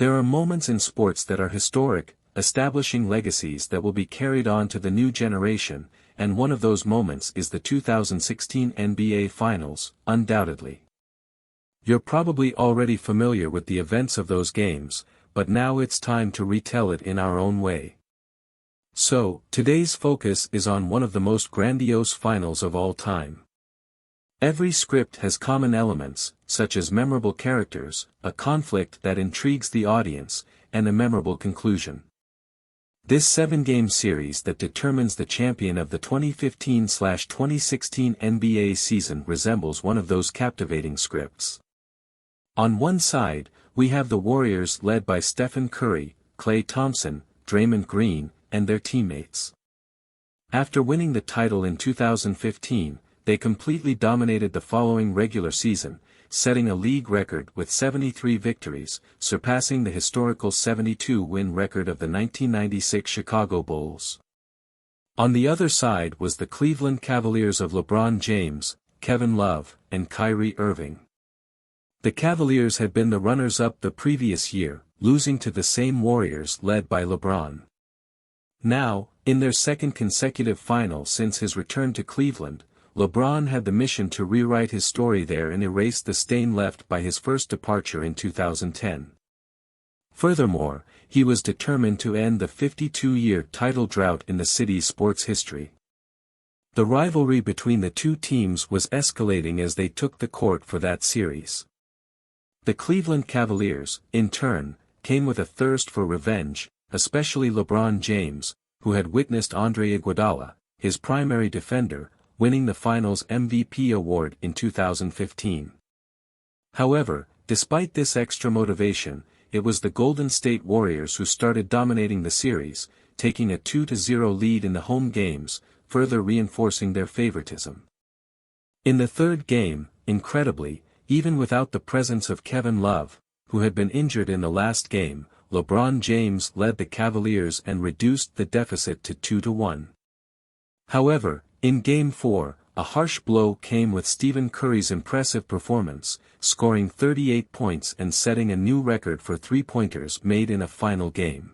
There are moments in sports that are historic, establishing legacies that will be carried on to the new generation, and one of those moments is the 2016 NBA Finals, undoubtedly. You're probably already familiar with the events of those games, but now it's time to retell it in our own way. So, today's focus is on one of the most grandiose finals of all time. Every script has common elements, such as memorable characters, a conflict that intrigues the audience, and a memorable conclusion. This 7-game series that determines the champion of the 2015/2016 NBA season resembles one of those captivating scripts. On one side, we have the Warriors led by Stephen Curry, Klay Thompson, Draymond Green, and their teammates. After winning the title in 2015, they completely dominated the following regular season, setting a league record with 73 victories, surpassing the historical 72-win record of the 1996 Chicago Bulls. On the other side was the Cleveland Cavaliers of LeBron James, Kevin Love, and Kyrie Irving. The Cavaliers had been the runners-up the previous year, losing to the same Warriors led by LeBron. Now, in their second consecutive final since his return to Cleveland, LeBron had the mission to rewrite his story there and erase the stain left by his first departure in 2010. Furthermore, he was determined to end the 52-year title drought in the city's sports history. The rivalry between the two teams was escalating as they took the court for that series. The Cleveland Cavaliers, in turn, came with a thirst for revenge, especially LeBron James, who had witnessed Andre Iguodala, his primary defender, winning the Finals MVP award in 2015. However, despite this extra motivation, it was the Golden State Warriors who started dominating the series, taking a 2-0 lead in the home games, further reinforcing their favoritism. In the third game, incredibly, even without the presence of Kevin Love, who had been injured in the last game, LeBron James led the Cavaliers and reduced the deficit to 2-1. However, in Game 4, a harsh blow came with Stephen Curry's impressive performance, scoring 38 points and setting a new record for three-pointers made in a final game.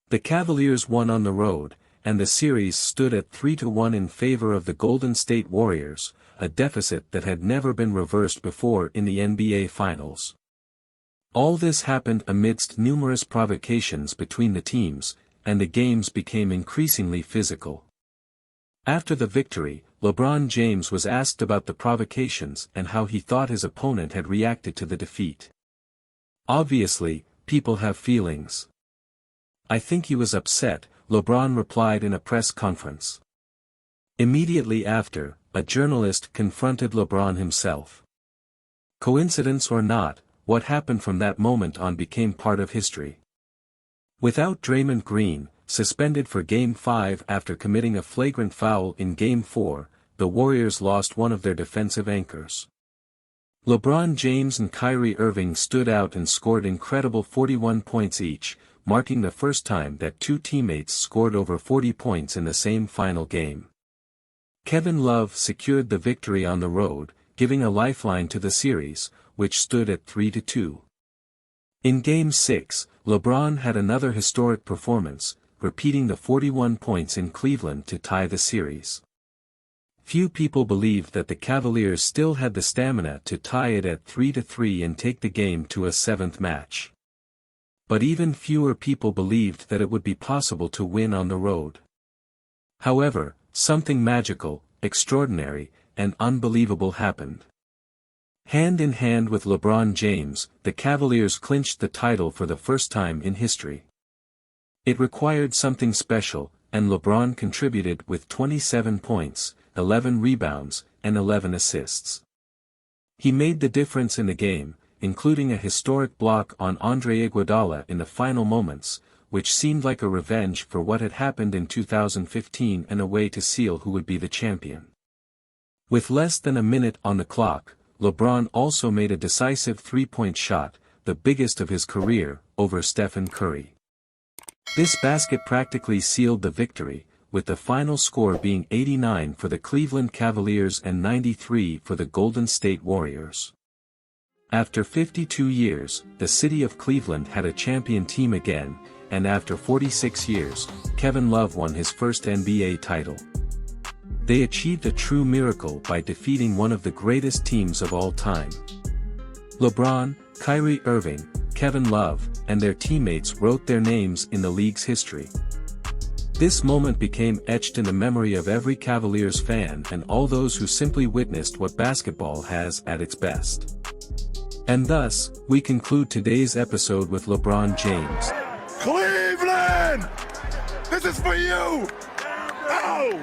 The Cavaliers won on the road, and the series stood at 3-1 in favor of the Golden State Warriors, a deficit that had never been reversed before in the NBA Finals. All this happened amidst numerous provocations between the teams, and the games became increasingly physical. After the victory, LeBron James was asked about the provocations and how he thought his opponent had reacted to the defeat. Obviously, people have feelings. I think he was upset, LeBron replied in a press conference. Immediately after, a journalist confronted LeBron himself. Coincidence or not, what happened from that moment on became part of history. Without Draymond Green, suspended for Game 5 after committing a flagrant foul in Game 4, the Warriors lost one of their defensive anchors. LeBron James and Kyrie Irving stood out and scored incredible 41 points each, marking the first time that two teammates scored over 40 points in the same final game. Kevin Love secured the victory on the road, giving a lifeline to the series, which stood at 3-2. In Game 6, LeBron had another historic performance, repeating the 41 points in Cleveland to tie the series. Few people believed that the Cavaliers still had the stamina to tie it at 3-3 and take the game to a seventh match. But even fewer people believed that it would be possible to win on the road. However, something magical, extraordinary, and unbelievable happened. Hand in hand with LeBron James, the Cavaliers clinched the title for the first time in history. It required something special, and LeBron contributed with 27 points, 11 rebounds, and 11 assists. He made the difference in the game, including a historic block on Andre Iguodala in the final moments, which seemed like a revenge for what had happened in 2015 and a way to seal who would be the champion. With less than a minute on the clock, LeBron also made a decisive three-point shot, the biggest of his career, over Stephen Curry. This basket practically sealed the victory, with the final score being 89 for the Cleveland Cavaliers and 93 for the Golden State Warriors. After 52 years, the city of Cleveland had a champion team again, and after 46 years, Kevin Love won his first NBA title. They achieved a true miracle by defeating one of the greatest teams of all time. LeBron, Kyrie Irving, Kevin Love, and their teammates wrote their names in the league's history. This moment became etched in the memory of every Cavaliers fan and all those who simply witnessed what basketball has at its best. And thus, we conclude today's episode with LeBron James. Cleveland! This is for you! Oh!